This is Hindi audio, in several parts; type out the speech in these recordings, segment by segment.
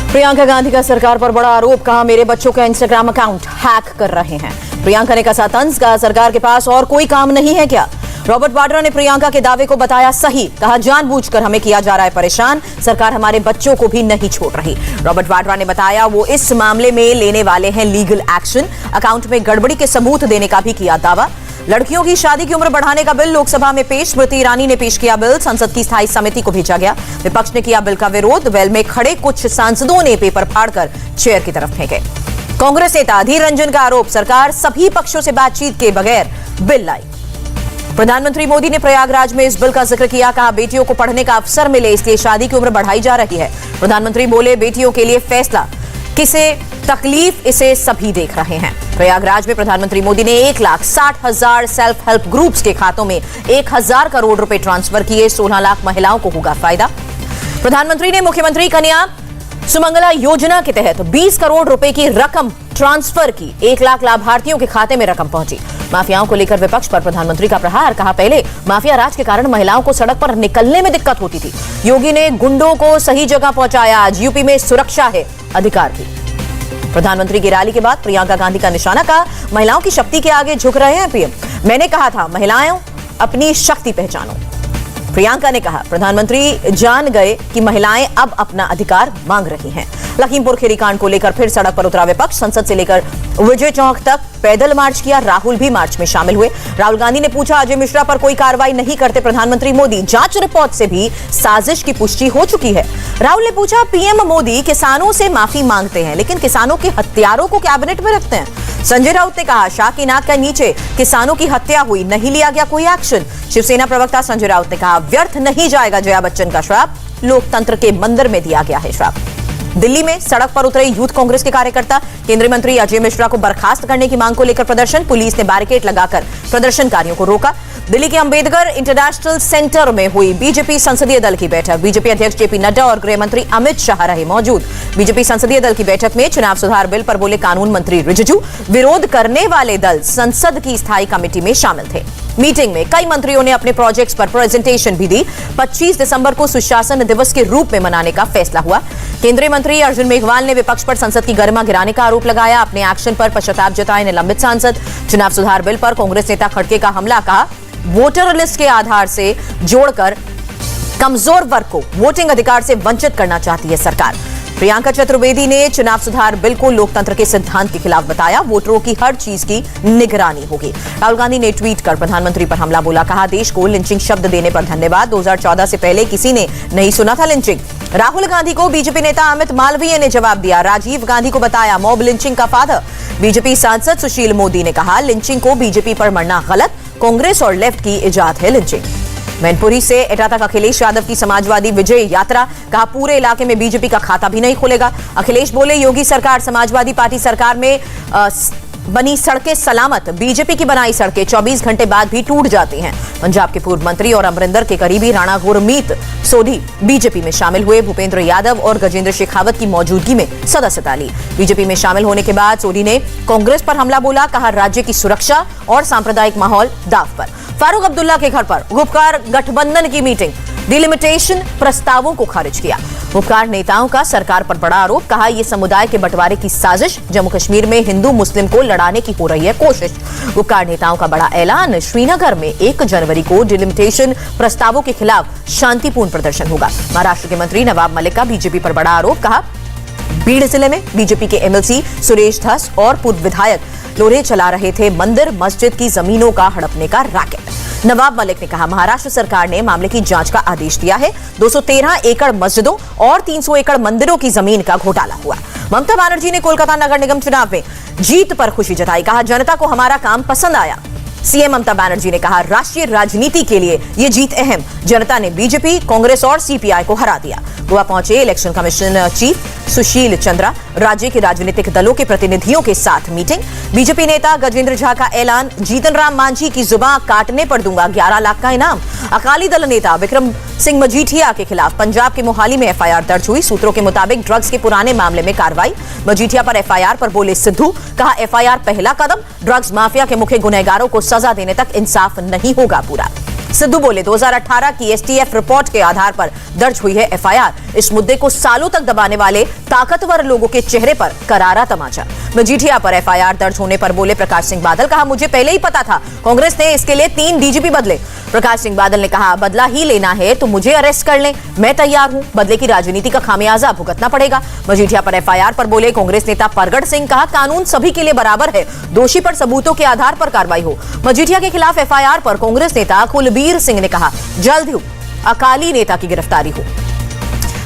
प्रियंका गांधी का सरकार पर बड़ा आरोप, कहा मेरे बच्चों का इंस्टाग्राम अकाउंट हैक कर रहे हैं। प्रियंका ने कहा तंज का सरकार के पास और कोई काम नहीं है क्या। रॉबर्ट वाड्रा ने प्रियंका के दावे को बताया सही, कहा जानबूझकर हमें किया जा रहा है परेशान, सरकार हमारे बच्चों को भी नहीं छोड़ रही। रॉबर्ट वाड्रा ने बताया वो इस मामले में लेने वाले हैं लीगल एक्शन। अकाउंट में गड़बड़ी के सबूत देने का भी किया दावा। लड़कियों की शादी की उम्र बढ़ाने का बिल लोकसभा में पेश, स्मृति ईरानी ने पेश किया बिल, संसद की स्थायी समिति को भेजा गया। विपक्ष ने किया बिल का विरोध, वेल में खड़े कुछ सांसदों ने पेपर फाड़कर चेयर की तरफ फेंके। कांग्रेस नेता अधीर रंजन का आरोप, सरकार सभी पक्षों से बातचीत के बगैर बिल लाई। प्रधानमंत्री मोदी ने प्रयागराज में इस बिल का जिक्र किया, कहा बेटियों को पढ़ने का अवसर मिले इसलिए शादी की उम्र बढ़ाई जा रही है। प्रधानमंत्री बोले बेटियों के लिए फैसला, किसे तकलीफ इसे सभी देख रहे हैं। प्रयागराज में प्रधानमंत्री मोदी ने 1,60,000 सेल्फ हेल्प ग्रुप्स के खातों में 1,000 करोड़ रुपए ट्रांसफर किए, 16 लाख महिलाओं को होगा फायदा। प्रधानमंत्री ने मुख्यमंत्री कन्या सुमंगला योजना के तहत 20 करोड़ रुपए की रकम ट्रांसफर की, 1 लाख लाभार्थियों के खाते में रकम पहुंची। माफियाओं को लेकर विपक्ष पर प्रधानमंत्री का प्रहार, कहा पहले माफिया राज के कारण महिलाओं को सड़क पर निकलने में दिक्कत होती थी, योगी ने गुंडों को सही जगह पहुंचाया, आज यूपी में सुरक्षा है अधिकार की। प्रधानमंत्री की रैली के बाद प्रियंका गांधी का निशाना, कहा महिलाओं की शक्ति के आगे झुक रहे हैं पीएम, मैंने कहा था महिलाओं अपनी शक्ति पहचानो। प्रियंका ने कहा प्रधानमंत्री जान गए कि महिलाएं अब अपना अधिकार मांग रही हैं। लखीमपुर खीरी कांड को लेकर फिर सड़क पर उतरा विपक्ष, संसद से लेकर विजय चौक तक पैदल मार्च किया, राहुल भी मार्च में शामिल हुए। राहुल गांधी ने पूछा अजय मिश्रा पर कोई कार्रवाई नहीं करते प्रधानमंत्री मोदी, जांच रिपोर्ट से भी साजिश की पुष्टि हो चुकी है। राहुल ने पूछा पीएम मोदी किसानों से माफी मांगते हैं लेकिन किसानों के हत्यारों को कैबिनेट में रखते हैं। संजय राउत ने कहा शाह की नाक के नीचे किसानों की हत्या हुई, नहीं लिया गया कोई एक्शन। शिवसेना प्रवक्ता संजय राउत ने कहा व्यर्थ नहीं जाएगा जया बच्चन का श्राप, लोकतंत्र के मंदिर में दिया गया है श्राप। दिल्ली में सड़क पर उतरे यूथ कांग्रेस के कार्यकर्ता, केंद्रीय मंत्री अजय मिश्रा को बर्खास्त करने की मांग को लेकर प्रदर्शन, पुलिस ने बैरिकेड लगाकर प्रदर्शनकारियों को रोका। दिल्ली के अंबेडकर इंटरनेशनल सेंटर में हुई बीजेपी संसदीय दल की बैठक, बीजेपी अध्यक्ष जेपी नड्डा और गृह मंत्री अमित शाह रहे मौजूद। बीजेपी संसदीय दल की बैठक में चुनाव सुधार बिल पर बोले कानून मंत्री रिजिजू, विरोध करने वाले दल संसद की स्थायी कमेटी में शामिल थे। मीटिंग में कई मंत्रियों ने अपने प्रोजेक्ट्स पर प्रेजेंटेशन भी दी। 25 दिसंबर को सुशासन दिवस के रूप में मनाने का फैसला हुआ। केंद्रीय मंत्री अर्जुन मेघवाल ने विपक्ष पर संसद की गरिमा गिराने का आरोप लगाया, अपने एक्शन पर पश्चाताप जताए निलंबित सांसद। चुनाव सुधार बिल पर कांग्रेस नेता खड़गे का हमला, कहा वोटर लिस्ट के आधार से जोड़कर कमजोर वर्ग को वोटिंग अधिकार से वंचित करना चाहती है सरकार। प्रियंका चतुर्वेदी ने चुनाव सुधार बिल को लोकतंत्र के सिद्धांत के खिलाफ बताया, वोटरों की हर चीज की निगरानी होगी। राहुल गांधी ने ट्वीट कर प्रधानमंत्री पर हमला बोला, कहा देश को लिंचिंग शब्द देने पर धन्यवाद, 2014 से पहले किसी ने नहीं सुना था लिंचिंग। राहुल गांधी को बीजेपी नेता अमित मालवीय ने जवाब दिया, राजीव गांधी को बताया मॉब लिंचिंग का फादर। बीजेपी सांसद सुशील मोदी ने कहा लिंचिंग को बीजेपी पर मरना गलत, कांग्रेस और लेफ्ट की इजाद है लिंचिंग। मैनपुरी से एटा तक अखिलेश यादव की समाजवादी विजय यात्रा, कहा पूरे इलाके में बीजेपी का खाता भी नहीं खुलेगा। अखिलेश बोले योगी सरकार समाजवादी पार्टी सरकार में बनी सड़कें सलामत, बीजेपी की बनाई सड़कें 24 घंटे बाद भी टूट जाती हैं। पंजाब के पूर्व मंत्री और अमरिंदर के करीबी राणा गुरमीत सोधी बीजेपी में शामिल हुए। भूपेंद्र यादव और गजेंद्र शेखावत की मौजूदगी में सदस्यता ली। बीजेपी में शामिल होने के बाद सोधी ने कांग्रेस पर हमला बोला, कहा राज्य की सुरक्षा और सांप्रदायिक माहौल दाव पर। फारूक अब्दुल्ला के घर पर उपकार गठबंधन की मीटिंग, डिलिमिटेशन प्रस्तावों को खारिज किया। उपकार नेताओं का सरकार पर बड़ा आरोप, कहा यह समुदाय के बंटवारे की साजिश, जम्मू कश्मीर में हिंदू मुस्लिम को लड़ाने की हो रही है कोशिश। उपकार नेताओं का बड़ा ऐलान, श्रीनगर में 1 जनवरी को डिलिमिटेशन प्रस्तावों के खिलाफ शांतिपूर्ण प्रदर्शन होगा। महाराष्ट्र के मंत्री नवाब मलिक का बीजेपी पर बड़ा आरोप, कहा बीड़ जिले में बीजेपी के एमएलसी सुरेश धस और पूर्व विधायक लोरे चला रहे थे मंदिर मस्जिद की जमीनों का हड़पने का रैकेट। नवाब मलिक ने कहा महाराष्ट्र सरकार ने मामले की जांच का आदेश दिया है, 213 एकड़ मस्जिदों और 300 एकड़ मंदिरों की जमीन का घोटाला हुआ। ममता बनर्जी ने कोलकाता नगर निगम चुनाव में जीत पर खुशी जताई, कहा जनता को हमारा काम पसंद आया। सीएम ममता बनर्जी ने कहा राष्ट्रीय राजनीति के लिए ये जीत अहम, जनता ने बीजेपी कांग्रेस और सीपीआई को हरा दिया। गोवा पहुंचे election commission chief Sushil Chandra, राज्य के राजनीतिक दलों के प्रतिनिधियों के साथ मीटिंग। बीजेपी नेता गजेंद्र झा का ऐलान, जीतन राम मांझी की जुबान काटने पर दूंगा 11 लाख का इनाम। अकाली दल नेता विक्रम सिंह मजीठिया के खिलाफ पंजाब के मोहाली में एफआईआर दर्ज हुई, सूत्रों के मुताबिक ड्रग्स के पुराने मामले में कार्रवाई। मजीठिया पर एफआईआर पर बोले सिद्धू, कहा एफआईआर पहला कदम, ड्रग्स माफिया के मुख्य गुनहगारों को सजा देने तक इंसाफ नहीं होगा पूरा। सिद्धू बोले 2018 की एसटीएफ रिपोर्ट के आधार पर दर्ज हुई है एफआईआर, इस मुद्दे को सालों तक दबाने वाले ताकतवर लोगों के चेहरे पर करारा तमाचा। मजीठिया पर एफआईआर दर्ज होने पर बोले प्रकाश सिंह बादल, कहा मुझे पहले ही पता था, कांग्रेस ने इसके लिए 3 डीजीपी बदले। प्रकाश सिंह बादल ने कहा बदला ही लेना है तो मुझे अरेस्ट कर लें, मैं तैयार हूं, बदले की राजनीति का खामियाजा भुगतना पड़ेगा। मजीठिया पर एफआईआर पर बोले कांग्रेस नेता परगट सिंह, कहा कानून सभी के लिए बराबर है, दोषी पर सबूतों के आधार पर कार्रवाई हो। मजीठिया के खिलाफ एफआईआर पर कांग्रेस नेता कुलबीर सिंह ने कहा जल्द ही अकाली नेता की गिरफ्तारी हो।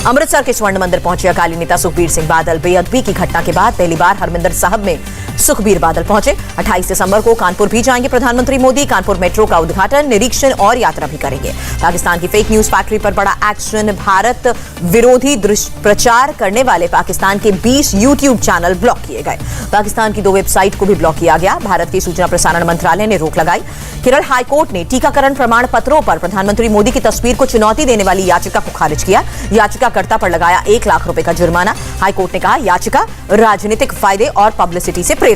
अमृतसर के स्वर्ण मंदिर पहुंचे अकाली नेता सुखबीर सिंह बादल। बेअदबी की घटना के बाद पहली बार हरमिंदर साहब में सुखबीर बादल पहुंचे। 28 दिसंबर को कानपुर भी जाएंगे प्रधानमंत्री मोदी। कानपुर मेट्रो का उद्घाटन, निरीक्षण और यात्रा भी करेंगे। पाकिस्तान की फेक न्यूज फैक्ट्री पर बड़ा एक्शन। भारत विरोधी दुष्प्रचार करने वाले पाकिस्तान के 20 यूट्यूब चैनल ब्लॉक किए गए। पाकिस्तान की 2 वेबसाइट को भी ब्लॉक किया गया। भारत के सूचना प्रसारण मंत्रालय ने रोक लगाई। केरल हाईकोर्ट ने टीकाकरण प्रमाण पत्रों पर प्रधानमंत्री मोदी की तस्वीर को चुनौती देने वाली याचिका को खारिज किया। याचिकाकर्ता पर लगाया 1 लाख रुपए का जुर्माना। हाईकोर्ट ने कहा याचिका राजनीतिक फायदे और पब्लिसिटी से प्रेरित।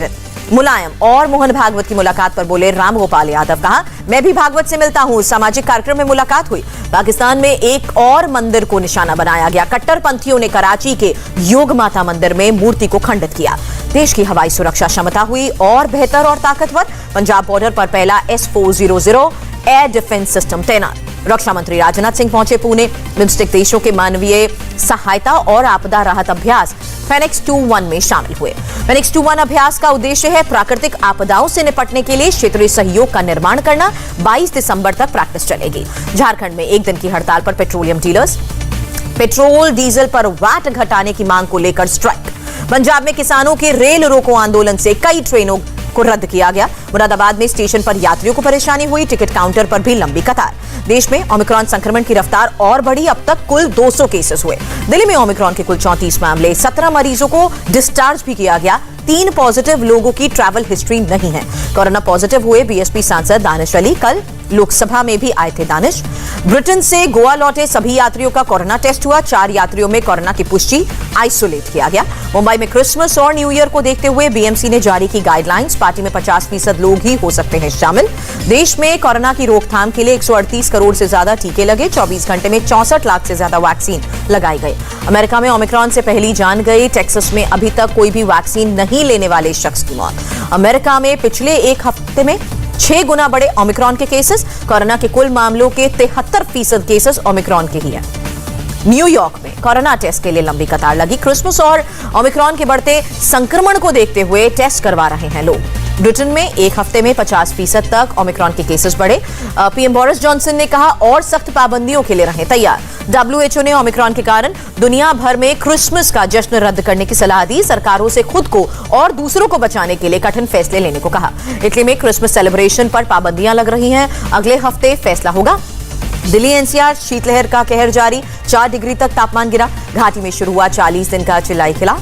मुलायम और मोहन भागवत की मुलाकात पर बोले रामगोपाल यादव, कहा मैं भी भागवत से मिलता हूं। सामाजिक कार्यक्रम में मुलाकात हुई। पाकिस्तान में एक और मंदिर को निशाना बनाया गया। कट्टरपंथियों ने कराची के योग माता मंदिर में मूर्ति को खंडित किया। देश की हवाई सुरक्षा क्षमता हुई और बेहतर और ताकतवर। पंजाब बॉर्डर पर पहला S-400 एयर डिफेंस सिस्टम तैनात। रक्षा मंत्री राजनाथ सिंह पहुंचे पुणे। बिम्स्टेक देशों के मानवीय सहायता और आपदा राहत अभ्यास फेनिक्स 2-1 में शामिल हुए। फेनिक्स 2-1 अभ्यास का उद्देश्य है प्राकृतिक आपदाओं से निपटने के लिए क्षेत्रीय सहयोग का निर्माण करना। 22 दिसंबर तक प्रैक्टिस चलेगी। झारखंड में 1 दिन की हड़ताल पर पेट्रोलियम डीलर्स। पेट्रोल डीजल पर वैट घटाने की मांग को लेकर स्ट्राइक। पंजाब में किसानों के रेल रोको आंदोलन से कई ट्रेनों को रद्द किया गया। मुरादाबाद में स्टेशन पर यात्रियों को परेशानी हुई। टिकट काउंटर पर भी लंबी कतार। देश में ओमिक्रॉन संक्रमण की रफ्तार और बढ़ी। अब तक कुल 200 केसेस हुए। दिल्ली में ओमिक्रॉन के कुल 34 मामले। 17 मरीजों को डिस्चार्ज भी किया गया। 3 पॉजिटिव लोगों की ट्रैवल हिस्ट्री नहीं है। कोरोना पॉजिटिव हुए बीएसपी सांसद दानिश अली। कल लोकसभा में भी आए थे दानिश। ब्रिटेन से गोवा लौटे सभी यात्रियों का कोरोना टेस्ट हुआ। 4 यात्रियों में कोरोना की पुष्टि, आइसोलेट किया गया। मुंबई में क्रिसमस और न्यू ईयर को देखते हुए बीएमसी ने जारी की गाइडलाइंस। पार्टी में 50% लोग ही हो सकते हैं शामिल। देश में कोरोना की रोकथाम के लिए 138 करोड़ से ज्यादा टीके लगे। 24 घंटे में 64 लाख से ज्यादा वैक्सीन लगाई गई। अमेरिका में ओमिक्रॉन से पहली जान गई। टेक्सास में अभी तक कोई भी वैक्सीन नहीं लेने वाले शख्स की मौत। अमेरिका में पिछले 1 हफ्ते में 6 गुना बढ़े ओमिक्रॉन के केसेस। कोरोना के कुल मामलों के 73% केसेस ओमिक्रॉन के ही हैं। न्यूयॉर्क में कोरोना टेस्ट के लिए लंबी कतार लगी। क्रिसमस और ओमिक्रॉन के बढ़ते संक्रमण को देखते हुए टेस्ट करवा रहे हैं लोग। ब्रिटेन में 1 हफ्ते में 50% तक ओमिक्रॉन के केसेस बढ़े। पीएम बोरिस जॉनसन ने कहा और सख्त पाबंदियों के लिए रहें तैयार। WHO ने ओमिक्रॉन के कारण दुनिया भर में क्रिसमस का जश्न रद्द करने की सलाह दी। सरकारों से खुद को और दूसरों को बचाने के लिए कठिन फैसले लेने को कहा। इटली में क्रिसमस सेलिब्रेशन पर पाबंदियां लग रही हैं। अगले हफ्ते फैसला होगा। दिल्ली एनसीआर शीतलहर का कहर जारी। 4 डिग्री तक तापमान गिरा। घाटी में शुरू हुआ 40 दिन का चिल्लाई खिला।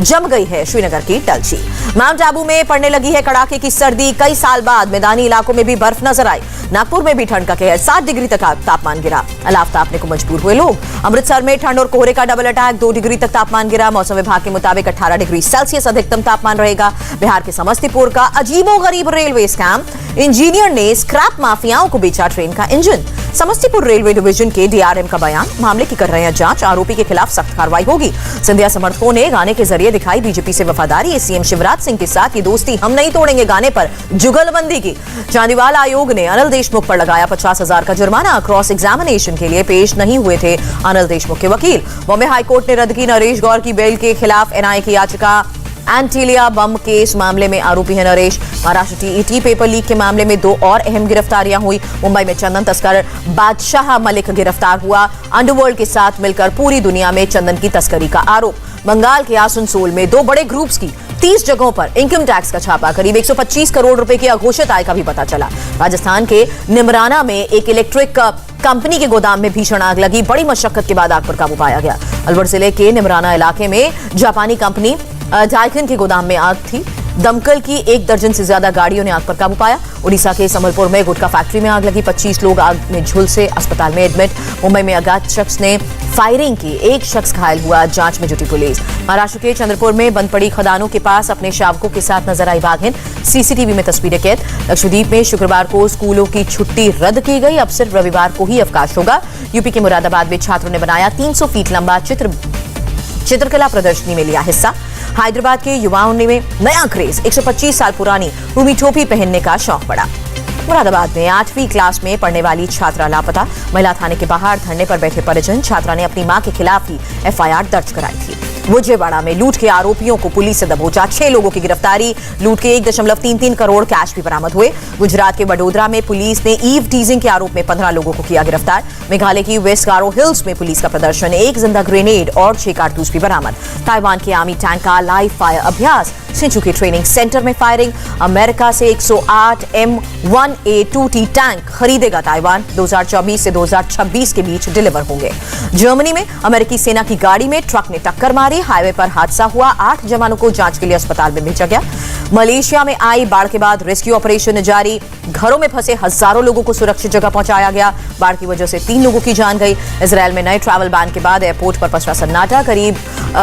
जम गई है श्रीनगर की टलची। माउंट आबू में पड़ने लगी है कड़ाके की सर्दी। कई साल बाद मैदानी इलाकों में भी बर्फ नजर आई। नागपुर में भी ठंड का कहर। 7 डिग्री तक तापमान गिरा। अलाव तापने को मजबूर हुए लोग। अमृतसर में ठंड और कोहरे का डबल अटैक। 2 डिग्री तक तापमान गिरा। मौसम विभाग के मुताबिक 18 डिग्री सेल्सियस अधिकतम तापमान रहेगा। बिहार के समस्तीपुर का अजीबोगरीब रेलवे स्कैम। इंजीनियर ने स्क्रैप माफियाओं को बेचा ट्रेन का इंजन। समस्तीपुर रेलवे डिवीजन के डीआरएम का बयान। मामले की कर रहे हैं जांच। आरोपी के खिलाफ सख्त कार्रवाई होगी। सिंधिया समर्थकों ने गाने के जरिए दिखाई बीजेपी से वफादारी। सीएम शिवराज सिंह के साथ ये दोस्ती हम नहीं तोड़ेंगे गाने पर जुगलबंदी की। चांदीवाल आयोग ने अनिल देशमुख पर लगाया 50,000 का जुर्माना। क्रॉस एग्जामिनेशन के लिए पेश नहीं हुए थे अनिल देशमुख के वकील। बॉम्बे हाईकोर्ट ने रद्द की नरेश गौर की बेल के खिलाफ एनआईए की याचिका। एंटीलिया बम केस मामले में आरोपी है Naresh. Maharashtra TET paper leak के मामले में 2 और अहम गिरफ्तारियां हुई। मुंबई में चंदन तस्कर बादशाह मलिक गिरफ्तार हुआ। अंडरवर्ल्ड के साथ मिलकर पूरी दुनिया में चंदन की तस्करी का आरोप। बंगाल के आसनसोल में 2 बड़े ग्रुप्स की 30 जगहों पर इनकम टैक्स का छापा। करीब 125 करोड़ रुपए की अघोषित आय का भी पता चला। राजस्थान के निमराना में एक इलेक्ट्रिक कंपनी के गोदाम में भीषण आग लगी। बड़ी मशक्कत के बाद आग पर काबू पाया गया। अलवर जिले के निमराना इलाके में जापानी कंपनी डाइकन के गोदाम में आग थी। दमकल की 1 दर्जन से ज्यादा गाड़ियों ने आग पर काबू पाया। उड़ीसा के संबलपुर में गुटखा फैक्ट्री में आग लगी। 25 लोग आग में झुलसे अस्पताल में एडमिट। मुंबई में अज्ञात शख्स ने फायरिंग की। 1 शख्स घायल हुआ। जांच में जुटी पुलिस। महाराष्ट्र के चंद्रपुर में बंद पड़ी खदानों के पास अपने शावकों के साथ नजर आई बाघिन। सीसीटीवी में तस्वीरें कैद। लक्षद्वीप में शुक्रवार को स्कूलों की छुट्टी रद्द की गई। अब सिर्फ रविवार को ही अवकाश होगा। यूपी के मुरादाबाद में छात्रों ने बनाया 300 फीट लंबा चित्र चित्रकला प्रदर्शनी में लिया हिस्सा। हैदराबाद के युवाओं में नया क्रेज, 125 साल पुरानी रूमी टोपी पहनने का शौक बढ़ा। मुरादाबाद में 8वीं क्लास में पढ़ने वाली छात्रा लापता, महिला थाने के बाहर धरने पर बैठे परिजन। छात्रा ने अपनी मां के खिलाफ ही FIR दर्ज कराई थी। विजयवाड़ा में लूट के आरोपियों को पुलिस से दबोचा, 6 लोगों की गिरफ्तारी। लूट के 1.33 करोड़ कैश भी बरामद हुए। गुजरात के वडोदरा में पुलिस ने ईव टीजिंग के आरोप में 15 लोगों को किया गिरफ्तार। मेघालय की वेस्ट गारो हिल्स में पुलिस का प्रदर्शन, 1 जिंदा ग्रेनेड और 6 कारतूस भी बरामद। ताइवान के आर्मी टैंक का लाइव फायर अभ्यास, सिंचू के ट्रेनिंग सेंटर में फायरिंग। अमेरिका से 108 M1A2T टैंक खरीदेगा ताइवान, 2024 से 2026 के बीच डिलीवर होंगे। जर्मनी में अमेरिकी सेना की गाड़ी में ट्रक ने टक्कर मारी, हाईवे पर हादसा हुआ, 8 जवानों को जांच के लिए अस्पताल में भेजा गया। मलेशिया में आई बाढ़ के बाद रेस्क्यू ऑपरेशन जारी, घरों में फंसे हजारों लोगों को सुरक्षित जगह पहुंचाया गया। बाढ़ की वजह से 3 लोगों की जान गई। इजरायल में नए ट्रैवल बैन के बाद एयरपोर्ट पर पसरा सन्नाटा,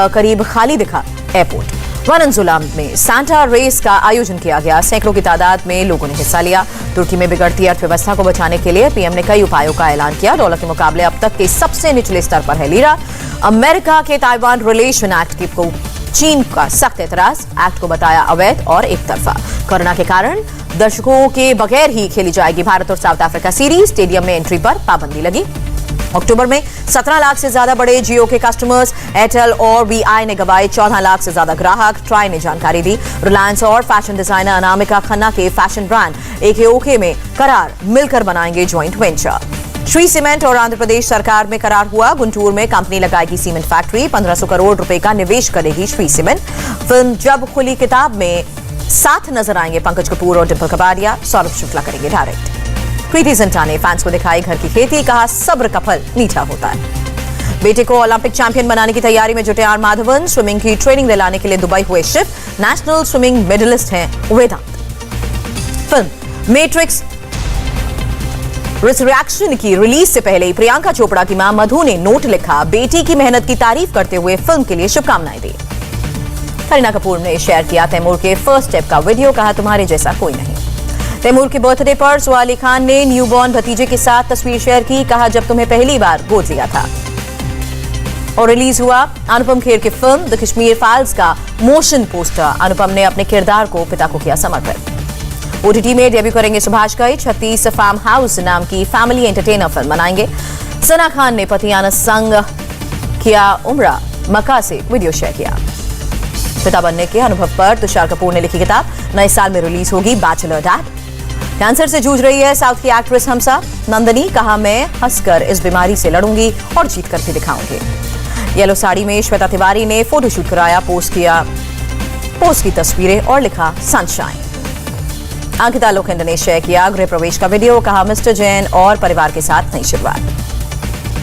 करीब खाली दिखा एयरपोर्ट। वेनेजुएला में सांता रेस का आयोजन किया गया, सैकड़ों की तादाद में लोगों ने हिस्सा लिया। तुर्की में बिगड़ती अर्थव्यवस्था को बचाने के लिए पीएम ने कई उपायों का ऐलान किया। डॉलर के मुकाबले अब तक के सबसे निचले स्तर पर है लीरा। अमेरिका के ताइवान रिलेशन एक्ट को चीन का सख्त एतराज, एक्ट को बताया अवैध और एक तरफा। कोरोना के कारण दर्शकों के बगैर ही खेली जाएगी भारत और साउथ अफ्रीका सीरीज, स्टेडियम में एंट्री पर पाबंदी लगी। अक्टूबर में 17 लाख से ज्यादा बढ़े जियो के कस्टमर्स, एयरटेल और VI ने गवाए 14 लाख से ज्यादा ग्राहक, ट्राई ने जानकारी दी। रिलायंस और फैशन डिजाइनर अनामिका खन्ना के फैशन ब्रांड AKOK में करार, मिलकर बनाएंगे ज्वाइंट वेंचर। श्री सीमेंट और आंध्र प्रदेश सरकार में करार हुआ, गुंटूर में कंपनी लगाएगी सीमेंट फैक्ट्री, 1500 करोड़ रुपए का निवेश करेगी श्री सीमेंट। फिल्म जब खुली किताब में साथ नजर आएंगे पंकज कपूर और डिम्पल कपाड़िया, सौरभ शुक्ला करेंगे डायरेक्ट। प्रीति जिंटा ने फैंस को दिखाई घर की खेती, कहा सब्र का फल मीठा होता है। बेटे को ओलंपिक चैंपियन बनाने की तैयारी में जुटे आर माधवन, स्विमिंग की ट्रेनिंग दिलाने के लिए दुबई हुए शिफ्ट, नेशनल स्विमिंग मेडलिस्ट हैं वेदांत। फिल्म मैट्रिक्स रिसरेक्शन की रिलीज से पहले प्रियंका चोपड़ा की मां मधु ने नोट लिखा, बेटी की मेहनत की तारीफ करते हुए फिल्म के लिए शुभकामनाएं दी। करीना कपूर ने शेयर किया तैमूर के फर्स्ट स्टेप का वीडियो, कहा तुम्हारे जैसा कोई नहीं। तैमूर के बर्थडे पर सुआ अली खान ने न्यूबॉर्न भतीजे के साथ तस्वीर शेयर की, कहा जब तुम्हें पहली बार गोद लिया था। और रिलीज हुआ अनुपम खेर की फिल्म द कश्मीर फाइल्स का मोशन पोस्टर, अनुपम ने अपने किरदार को पिता को किया समर्पित। OTT में डेब्यू करेंगे सुभाष घई, 36 फार्म हाउस नाम की फैमिली एंटरटेनर फिल्म बनाएंगे। सना खान ने पति आनस संग किया उम्रा, मक्का से वीडियो शेयर किया। पिता बनने के अनुभव पर तुषार कपूर ने लिखी किताब, नए साल में रिलीज होगी बैचलर डैड। कैंसर से जूझ रही है साउथ की एक्ट्रेस हमसा नंदनी, कहा मैं हंसकर इस बीमारी से लड़ूंगी और जीत कर भी दिखाऊंगी। येलो साड़ी में श्वेता तिवारी ने फोटोशूट कराया, पोस्ट की तस्वीरें और लिखा सनशाइन। अंकिता लोखंडे ने शेयर किया गृह प्रवेश का वीडियो, कहा मिस्टर जैन और परिवार के साथ नई शुरुआत।